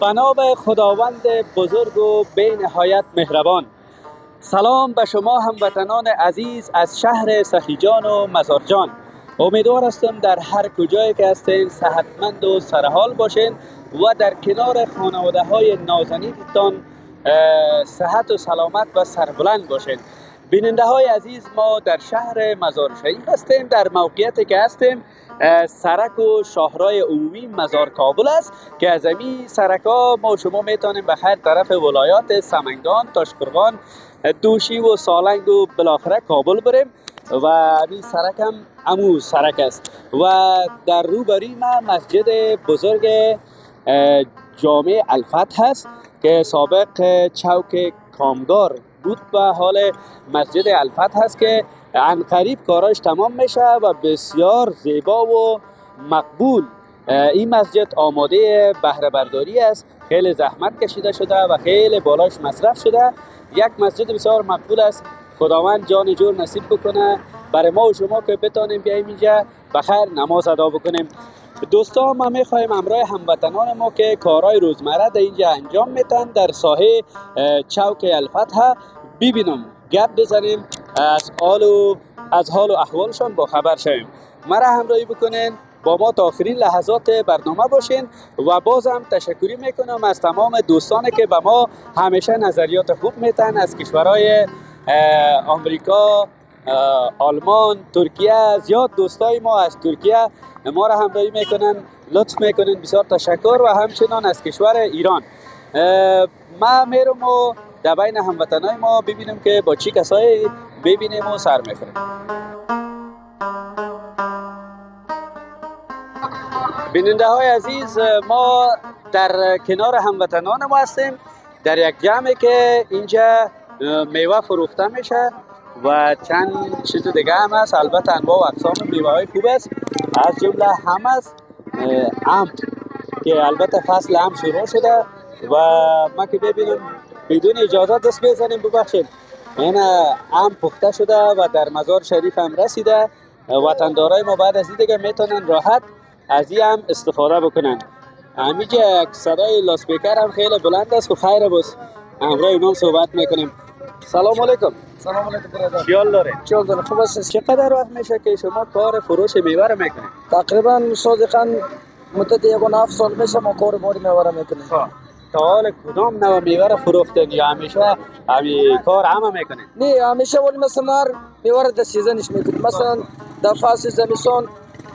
بنا به خداوند بزرگ و بی نهایت مهربان، سلام به شما هموطنان عزیز از شهر سخیجان و مزارجان. امیدوار هستم در هر کجایی که هستین صحتمند و سرحال باشین و در کنار خانواده های نازنینتان صحت و سلامت و سربلند باشین. بیننده های عزیز، ما در شهر مزار شریف هستیم. در موقعیتی که هستیم سرک و شاهرای عمومی مزار کابل است که از این سرک ها ما شما میتونیم به هر طرف ولایات سمنگان، تاشقرغان، دوشی و سالنگ و بالاخره کابل بریم و این سرک هم امو سرک است. و در روبروی ما مسجد بزرگ جامع الفتح هست که سابق چوک کامگار بود و حال مسجد الفتح هست که عنقریب کاراش تمام میشه و بسیار زیبا و مقبول. این مسجد آماده بهره برداری است، خیلی زحمت کشیده شده و خیلی بالاش مصرف شده. یک مسجد بسیار مقبول است. خداوند جان جور نصیب بکنه برای ما و شما که بتانیم بیاییم اینجا بخیر نماز ادا بکنیم. دوستان، ما میخوایم همراه هموطنان ما که کارهای روزمره در اینجا انجام میتن در ساحه چوک الفتح ببینم، گپ بزنیم، از حال و احوالشان با خبر شویم. مرا همراهی بکنین، با ما تا آخرین لحظات برنامه باشین و بازم تشکری میکنم از تمام دوستانی که به ما همیشه نظریات خوب میتن از کشورهای آمریکا، آلمان، ترکیه. زیاد دوستای ما از ترکیه ما را همراهی میکنن، لطف میکنن، بسیار تشکر. و همچنان از کشور ایران ما میرم و در بین هموطنای ما ببینیم که با چی کسایی ببینیم و سر میخوریم. بیننده های عزیز، ما در کنار هموطنان ما هستیم در یک جمعی که اینجا میوه فروخته میشه و چند چیز دیگه هم هست. البته انواع و اقسام میوه های خوب است، از جمله هم است ام که البته فصل ام شروع شده و ما که ببینم بدون اجازه دست بزنیم ببخشید. این ام پخته شده و در مزار شریف هم رسیده. وطندارای ما بعد از این دیگه میتونن راحت از این هم استفاده بکنن. همینجا یک صدای لاسپیکر هم خیلی بلند است و خیر باز همراه اینام صحبت میکنیم. سلام علیکم. سلام علیکم برادر. خیال داره؟ خیال داره. خوب است. چقدر وقت میشه که شما کار فروش میوه رو میکنید؟ تقریبا صادقاً مدت 7 سال میشه ما کار باری میوه رو میکنیم. تا حال کدام نوع میوه رو فروختین یا همیشه همین کار همه میکنید؟ نه، همیشه ولی مثلا هر میوه رو در سیزنش میکنیم. مثلا در فصل زمستان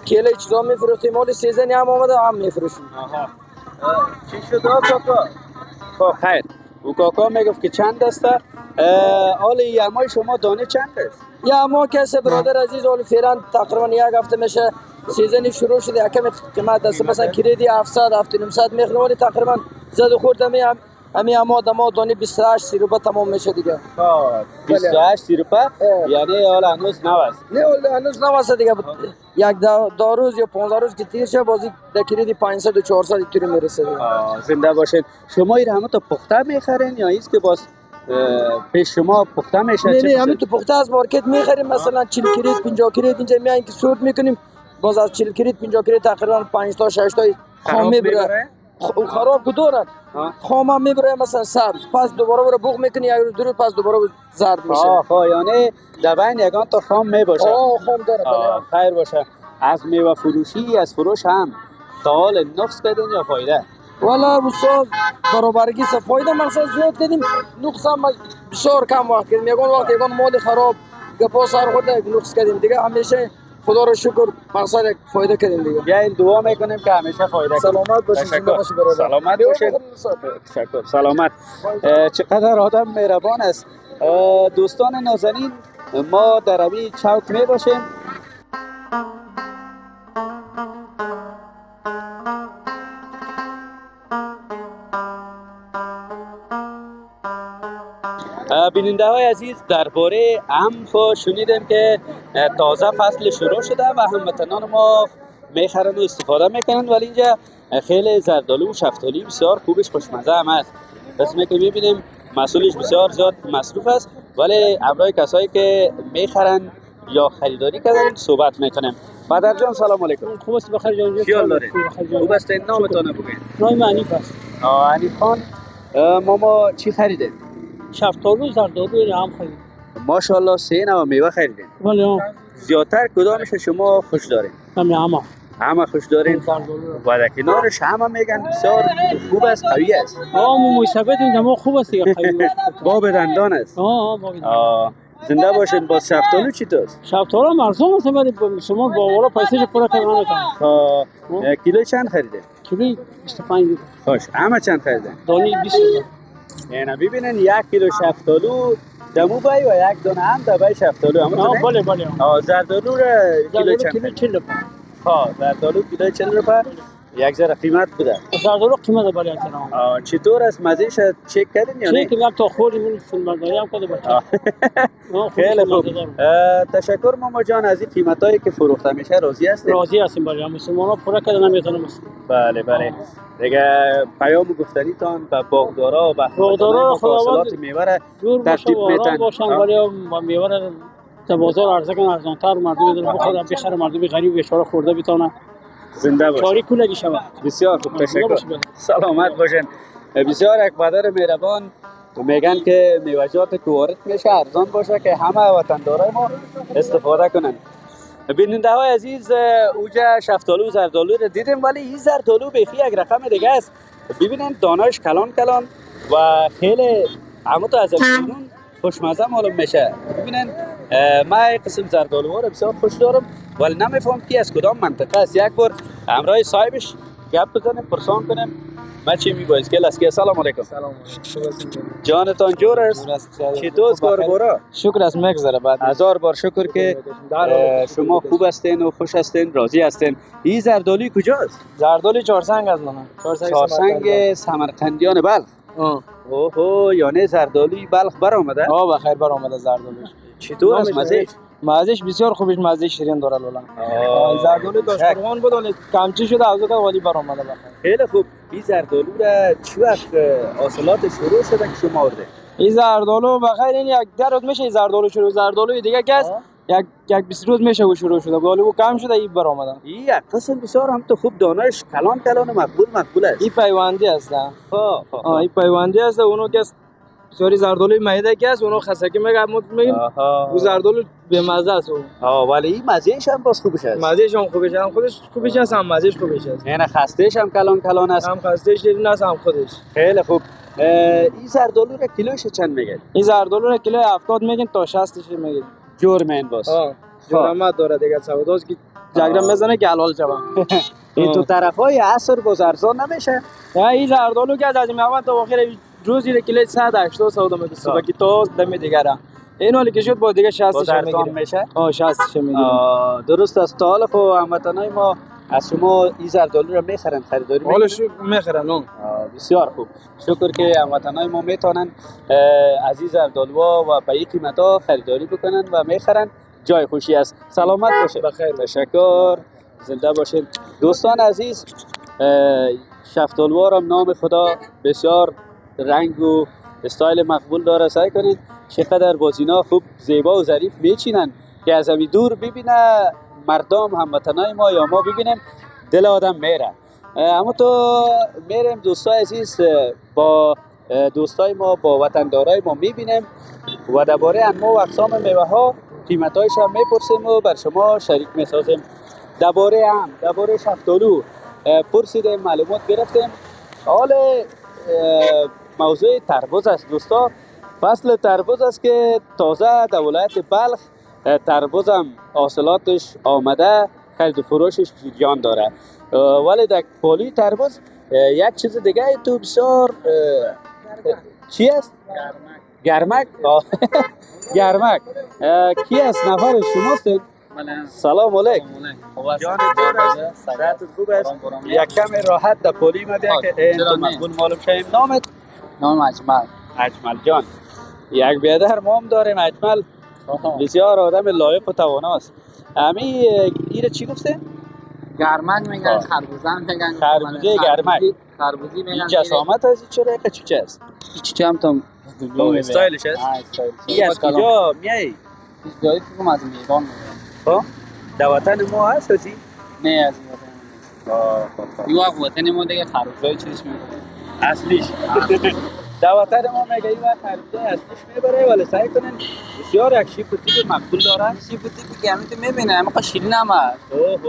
کیله چیزا میفروختیم، ولی سیزن هم آمده هم میفروشیم. چی شد کاکا؟ خیر. او کاکا میگفت که چند است؟ حال یمای شما دانه چند است؟ ما کسی برادر عزیز حال فعلا تقریبا 1 هفته میشه سیزن شروع شده، کمی قیمت است. مثلا کریدی 700 700 میخریم، ولی تقریبا زد و خورد همین ما دانه 28 30 روپه تمام میشه دیگه. 28 30 روپه یعنی حالا هنوز نو است؟ نه هنوز نو است دیگه. یک 2 روز یا 15 روز که تیر شه بازی در کریدی 500 و 400 اینطوری میرسه دیگه. زنده باشید. شما این همه تا پخته میخرین یا ایست که باز پیش شما پخته میشه؟ نه همین تو پخته از مارکت میخریم. مثلا 40 کرید 50 کرید اینجا میایم که سود میکنیم. باز از 40 کرید 50 کرید تقریبا 5 تا 6 تا خام میبره. خراب کدورن خام هم میبره مثلا سبز، پس دوباره بره بوق میکنی، یک روز دو روز پس دوباره زرد میشه. یعنی دبین یگان تا خام میباشه؟ خام داره. خیر باشه. از میوه فروشی از فروش هم تا حال نقص کردین یا فایده؟ والا استاد برابرگی سه فایده مقصد زیاد کردیم، نقص هم بسیار کم وقت کردیم. یگان مال خراب گپا سر خورده نقص کردیم دیگه. همیشه خدا رو شکر مقصد فایده کردیم دیگه. بیاین دعا میکنیم که همیشه فایده کنیم. سلامت باشید. سلامت باشید. تشکر. سلامت. چقدر آدم مهربان است. دوستان نازنین، ما در این چوک می باشیم. بیننده های عزیز، درباره ام خو شنیدیم که تازه فصل شروع شده و هموطنان ما میخرن و استفاده میکنن، ولی اینجا خیلی زردالو و شفتالو بسیار خوبش خوشمزه هم است. قسمی که میبینیم مسئولش بسیار زیاد مصروف است، ولی امرای کسایی که میخرن یا خریداری کردن صحبت میکنیم. پدر جان سلام علیکم. خوب است بخیر جان. خیال دارید؟ خوب است. نامتان بگید. نام حنیف است. حنیف خان، ماما چی خریده؟ شفتالو، زردالو هم خرید. ماشاءالله سه نوع میوه خریدین. بله. زیادتر کدامش شما خوش دارین؟ همه خوش دارین. و در کنارش همه میگن بسیار خوب است، قوی است. موسبت این دما خوب است دیگه. باب دندان است. باب. زنده باشین. با شفتالو چطور؟ شفتالو ارزان است، ولی شما با والا پیسه‌ش پورا کردن نمیتونید. کیلو چند خریده؟ کیلو 25 خوش. همه چند خریده؟ دانی 20. اینا ببینن 1 کیلو شفتالو دمو بای و 1 دانه هم دبای شفتالو هم. بله. زردالو کیلو چند؟ کیلو 40 روپیه. زردالو کیلو 40 روپیه. یک ذره قیمت بوده. زردالو قیمت بالا است. چطور است؟ مزهش چک کردین یا نه؟ چک کردم تا خوردیم فیلم برداری هم کرده بچه. خیلی خوب. تشکر ماما جان. از این قیمتایی که فروخته میشه راضی هستین؟ راضی هستیم. بله مسلمانا پورا کردن نمیتونم. بله. دیگه پیام گفتنی تان به باغدارا و باغدارا حاصلات میوه را ترتیب میتن باشن، ولی میوه را در بازار عرضه کنن ارزان‌تر، مردم بدن بخوره بخره، مردم غریب بیچاره خورده بتونه زنده باشه. چاری کولگی شود. بسیار خوب. تشکر. سلامت باشین. بسیار یک مادر مهربان میگن که میوه‌جات که وارد میشه ارزان باشه که همه وطندارای ما استفاده کنن. بیننده های عزیز، اوجا شفتالو زردالو رو دیدیم، ولی این زردالو بیخی یک رقم دیگه است. ببینید دانه‌اش کلان و خیلی تو از اون خوشمزه معلوم میشه. ببینید من این قسم زردالو رو بسیار خوش دارم، ولی نمیفهم کی از کدام منطقه است. یک بار همراه صاحبش گپ بزنیم، پرسان کنیم ما چی میگوید که لسکی. سلام علیکم. سلام. جانتان جور است؟ چطور کاربارا؟ شکر است میگذره. بعد 1000 بار شکر که شما خوب هستین و خوش هستین، راضی هستین. این زردالوی کجاست؟ زردالوی چهارسنگ از من. چهارسنگ سمرقندیان بلخ. اوه، یعنی زردالوی بلخ برآمده؟ بخیر برآمده زردالوش. چطور است مزهش؟ مزهش بسیار خوبش، مزه شیرین داره لولا. زردالو داشتگان بود ولی کمچی شده از اون ولی برآمده بخیر. خیلی خوب. این زردالو را چی وقت حاصلات شروع شده که شما آورده؟ این زردالو بخیر این یک روز میشه زردالو شروع. زردالو دیگه کس یک 20 روز میشه و شروع شده، ولی او کم شده این برآمده. این یک قسم بسیار هم تو خوب دانش کلان مقبول است. این پیوندی است. این پیوندی است. اونو که سوری زردالوی میده که است اونو خسکی میگیم او زردالو به مزه است. ولی این مزهش هم باز خوبش است. مزهش هم خوبش است. خودش خوبش است، هم مزهش خوبش است. یعنی خستهش هم کلان است. هم خستهش دیدن است، هم خودش. خیلی خوب. این زردالو را کیلوش چند میگن؟ این زردالو را کیلو 70 میگن تا 60 میگن. جرمن باز. جرمت داره دیگه. سوداست که جگرم میزنه که حلال شوه. این تو طرفای عصر باز ارزان نمیشه؟ این زردالو که از اول تا آخر روزی را کیلو 180 سودا میده. صبح کی تا دم دیگه را این حالی که شد با دیگه 60 میشه. 60 میگیره. درست است. تا حالا خب هموطنای ما از شما این زردالو رو میخرن، خریداری میکنن؟ حالش میخرن. بسیار خوب. شکر که هموطنای ما میتونن از این زردالوها و به این قیمتا خریداری بکنن و میخرن. جای خوشی است. سلامت باشه. بخیر. تشکر. زنده باشین. دوستان عزیز، شفتالوها را نام خدا بسیار رنگ و استایل مقبول داره. سعی کنید چقدر بازینا خوب زیبا و ظریف میچینن که از همین دور ببینه مردم هموطنای ما یا ما ببینیم دل آدم میره. اما تو میریم دوستای عزیز با دوستای ما، با وطندارای ما میبینیم و درباره انواع و اقسام میوه ها قیمتایش هم میپرسیم و بر شما شریک میسازیم. درباره شفتالو پرسیدیم، معلومات گرفتیم. حال موضوع تربوز است دوستا. فصل تربوز است که تازه در ولایت بلخ تربوز هم حاصلاتش آمده، خرید و فروشش جان داره. ولی در پالی تربوز یک چیز دیگه تو بسیار چی است؟ گرمک. گرمک. کی است؟ نفر شماستید؟ سلام علیکم. جان صحت خوب است؟ یک کم راحت در پولی مده که انتو مقبول معلوم شویم. نامت؟ نام اجمل جان. یک بیادر ما هم داریم اجمل، بسیار آدم لایق و تواناست. امی ایره چی گفته؟ گرمک میگن، خربوزه هم میگن. خربوزه گرمک. خربوزی میگن. این جسامت از این چرا یک چوچه است؟ چی هم تا استایلش است؟ استایلش. این از کجا میایی؟ جایی که از میدان میگم. خب در وطن ما هست هستی؟ نه از این وطن. یه وقت وطن ما دیگه خربوزه چیزش میگه اصلیش. در وطن ما میگه این وقت خربوزه اصلیش میبره، ولی سعی کنین بسیار یک شیپ و تیپ مقبول داره. شیپ و تیپی که همین تو میبینه اما شیرین هم هست. اوه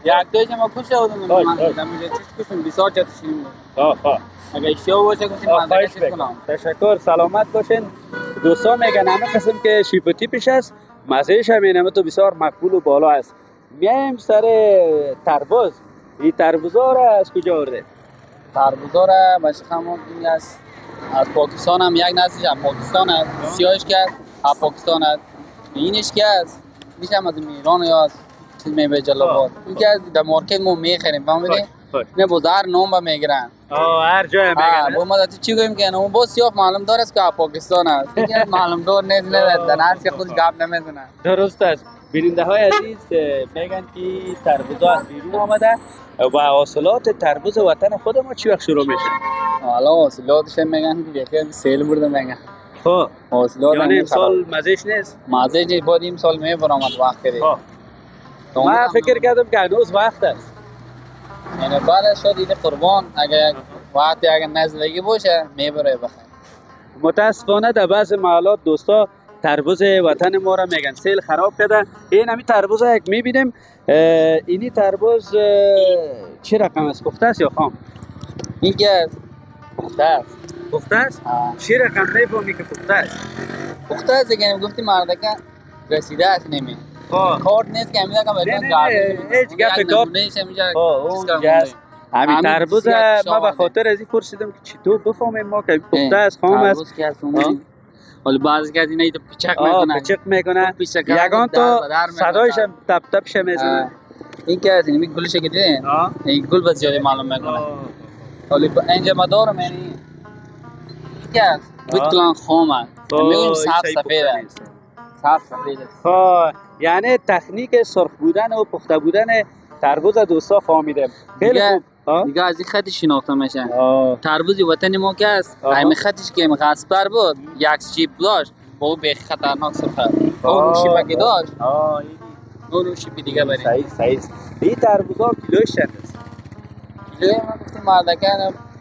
یک دویش ما کشه بودم من دیدم اینجا چیز کشم بسیار جات شیرین بود. اگه اشتباه باشه گفتیم منظره چیز کنم. تشکر، سلامت باشین. دوستا میگن همه قسم که شیپ و تیپش هست، مزهش هم اینمه تو بسیار مقبول و بالا است. میایم سر تربوز. این تربوزا را از کجا آورده؟ تربوزا را باشه خمون این از پاکستان هم یک نسلش از پاکستان است. سیاهش که از پاکستان است. اینش که است میشم از ایران یا از چیز میبه جلابات. این که از در مارکت ما میخریم فهمیدی؟ نه بازار نام با میگیرن. هر جای میگن. با ما داتی چی گویم که اون با سیاه معلوم دار است که پاکستان است. دیگه معلوم دار نیست نه در است که خودش گپ نمیزنه. درست است. بیننده های عزیز میگن که تربوزا از بیرون آمده و حاصلات تربوز وطن خود ما چی وقت شروع میشه؟ حالا حاصلاتش میگن که دیگه سیل برده میگن. خب حاصلات یعنی امسال مزهش نیست؟ مزهش نیست، بعد این سال میبرم از وقت دیگه. من فکر کردم که هنوز وقت است. یعنی بعد شد این قربان اگه وقتی اگه نزدیکی باشه میبره بخیر. متاسفانه در بعض محلات دوستا تربوز وطن ما را میگن سیل خراب کرده. این همین تربوز یک میبینیم. اینی تربوز چه رقم است؟ پخته است یا خام؟ این که پخته است. پخته است؟ چه رقم میفهمی که پخته است؟ پخته است دیگه گفتی مردکه رسیده است نمی. کارت نیست که همین رقم نه هیچ گپ کار نیست. همین تربوز ما به خاطر از این پرسیدم که چطور بفهمیم ما که پخته است خام است. ولی بعضی که از اینایی تو پیچک میکنن. پیچک میکنن. یگان تو صدایش هم تپ تپش میزنه. این که از این گلش که دیدین؟ این گل بس زیادی معلوم میکنه. ولی اینجا ما دارم یعنی این که است بیت کلان خام است. میگویم صاف سفید است. صاف سفید است. یعنی تکنیک سرخ بودن و پخته بودن تربوز دوستا فهمیدم. خیلی خوب. دیگه از این خطش شناخته میشه. تربوز وطن ما که است همین خطش که غصب‌تر بود یک شیپ داشت با به خطرناک سرخ اون شیپ که داشت اون شیپ دیگه بریم. صحیح. این تربوزا کیلوش چند است؟ کیلوی ما گفتیم مردکه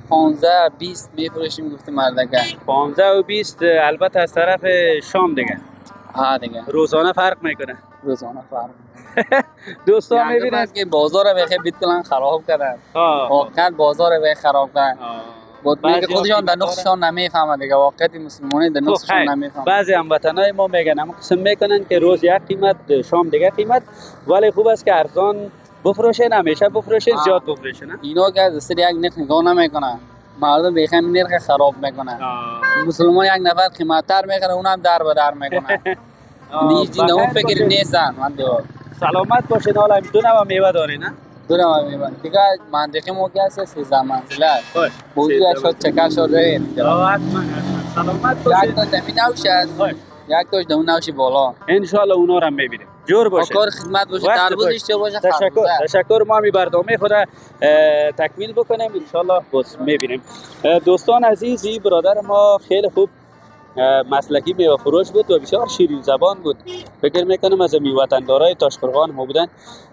15 20 میفروشیم گفتیم مردکه 15 و 20 البته از طرف شام دیگه. دیگه روزانه فرق میکنه. روزانه فرق دوستان میبینید که بازار بخیر بیت کلان خراب کردن. واقعا بازار بخیر خراب کردن. بود میگه خودشان در نقششان نمیفهمن دیگه واقعیت مسلمانی در نقششان نمیفهمن. بعضی هموطنای ما میگن اما قسم میکنن که روز یک قیمت شام دیگه قیمت، ولی خوب است که ارزان بفروشین، همیشه بفروشین، زیاد بفروشین. اینا که از سری یک نرخ نگاه نمیکنن، مردم بخیر نرخ خراب میکنن. مسلمان یک نفر قیمت‌تر میخره اونم در به در میکنن. نیزی نه فکر نیستن. من دیگه سلامت باشین. حالا دو نوع میوه داری نه؟ دو نوع میوه دیگه منطقه موقع است 13 منزله است. بوزی شد چکر شد رید. سلامت باشین. یک تا زمین نوش است. یک تاش دون نوشی بالا. ان شاء الله اونا رو هم میبینیم. جور باشه. کار خدمت باشه، تربوز اشتباه باشه. تشکر. ما می برنامه خود تکمیل بکنیم ان شاء الله باز میبینیم. دوستان عزیز، این برادر ما خیلی خوب مسلکی میوه فروش بود و بسیار شیرین زبان بود. فکر میکنم از وطندارای تاشقرغان ما بودن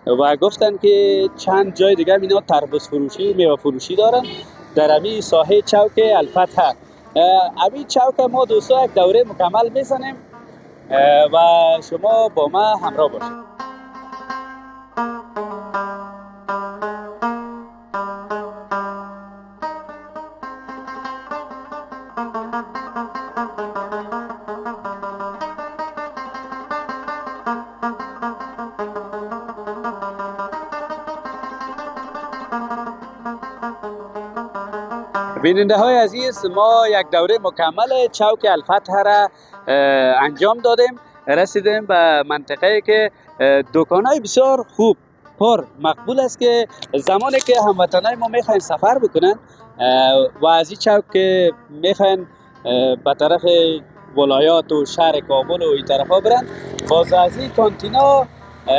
و گفتن که چند جای دیگه اینا تربوز فروشی میوه فروشی دارن در همین ساحه چوک الفتح. همین چوک ما دوستا یک دوره مکمل میزنیم و شما با ما همراه باشید. بیننده های عزیز، ما یک دوره مکمل چوک الفتح را انجام دادیم. رسیدیم به منطقه که دکان‌های بسیار خوب پر مقبول است که زمانی که هموطنای ما میخواین سفر بکنن و از این چوک که میخواین به طرف ولایات و شهر کابل و این طرفا برن، باز از این کانتینا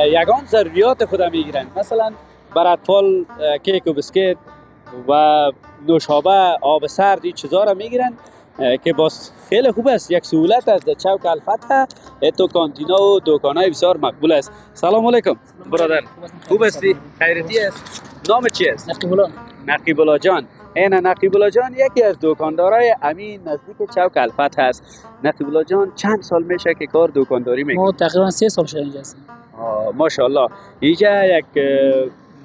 یگان ضروریات خود میگیرن. مثلا بر اطفال کیک و بسکیت و نوشابه، آب سرد، این چیزا را میگیرن که باز خیلی خوب است. یک سهولت است در چوک الفتح. تو کانتینا و دکانای بسیار مقبول است. سلام علیکم برادر، خوب هستی؟ خیرتی است؟ نام چی است؟ نقیب الله جان. این نقیب الله جان یکی از دکاندارای امین نزدیک چوک الفتح است. نقیب الله جان چند سال میشه که کار دکانداری میکنی؟ ما تقریبا 3 سال شده اینجا هستیم. ماشاءالله. اینجا یک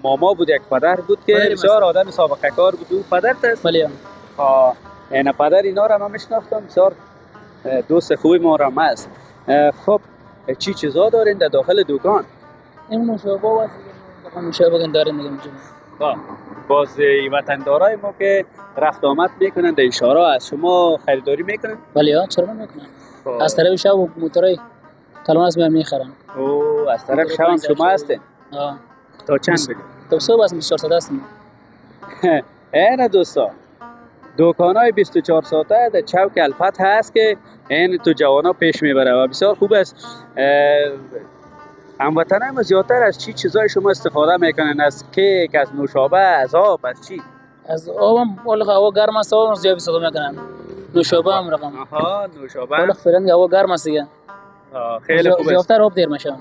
ماما بود، یک پدر بود که بسیار آدم سابقه کار بود. او پدرت است؟ بله. این پدر اینا را من میشناختم، بسیار دوست خوبی ما را است. خب چی چیزا دارین در داخل دکان؟ این نوشابه و نوشابه داریم دیگه اینجا. باز وطندارای ما که رفت آمد میکنن در اشاره از شما خریداری میکنن؟ بله چرا نمیکنن؟ از طرف شب موتورای کلان از میخرن. او از طرف شب شما هستین؟ تا چند بگید؟ تا صبح از 24 ساعت هستیم. این دوستا دکانای 24 ساعته در چوک الفتح هست که این تو جوانا پیش میبره و بسیار خوب است. هموطنای ما زیادتر از چی چیزای شما استفاده میکنن؟ از کیک، از نوشابه، از آب، از چی؟ از آبم والا هوا گرم است، آبم زیاد استفاده میکنن. نوشابه هم رقم. نوشابه. والا فعلا هوا گرم است دیگه. خیلی خوب است. زیادتر آب دیر میشه.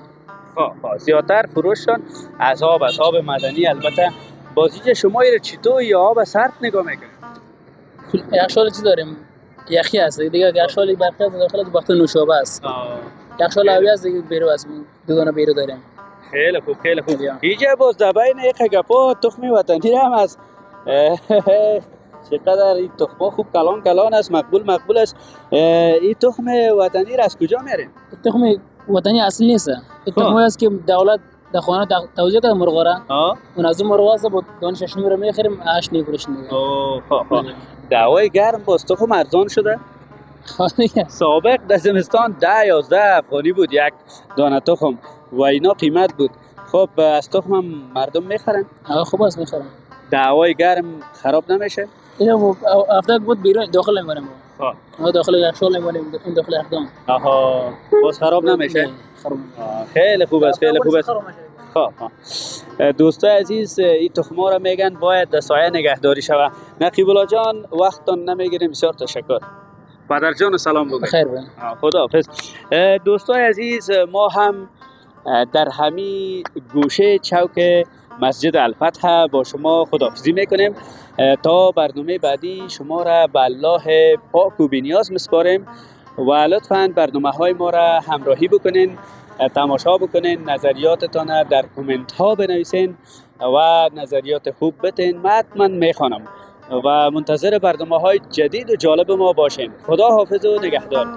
زیادتر فروششون از آب معدنی. البته بازیج شما ایره چطور یا آب سرد نگاه میکنید؟ یک شال چی داریم؟ یخی هست دیگه. یک شال برقی از داخل تو وقت نوشابه است. یک شال آبی است دیگه، بیرو است. دو دانه بیرو داریم. خیلی خوب. اینجا باز در بین یک گپا تخم وطنی هم است. چقدر این تخم خوب کلان است، مقبول است. این تخم وطنی را از کجا میارین؟ تخم وطنی اصل نیست. این تخم است که دولت در خانه توزیع کرده مرغا را. اون از اون مرغا است با دانش شنی رو میخریم 8 میفروشیم. دعوای گرم باز تخم ارزان شده. سابق در زمستان 10-11 افغانی بود یک دانه تخم و اینا قیمت بود. خب از تخم هم مردم میخرن؟ خوب است میخرن. دعوای گرم خراب نمیشه؟ اینو هفته بود بیرون داخل نمیبریم. داخل یک شال نمیبریم، این داخل اقدام. باز خراب نمیشه؟ خیلی خوب است. دوستای عزیز، این تخما را میگن باید در سایه نگهداری شود. نقیب الله جان وقتتان نمیگیریم، بسیار تشکر. پدر جان سلام بگید. خیر بگید. خداحافظ. دوستای عزیز، ما هم در همین گوشه چوک مسجد الفتح با شما خداحافظی میکنیم. تا برنامه بعدی شما را به الله پاک و بی‌نیاز میسپاریم و لطفاً برنامه های ما را همراهی بکنین، تماشا بکنین، نظریاتتان در کامنت ها بنویسین و نظریات خوب بتین. من حتما میخوانم و منتظر برنامه های جدید و جالب ما باشین. خدا حافظ و نگهدار.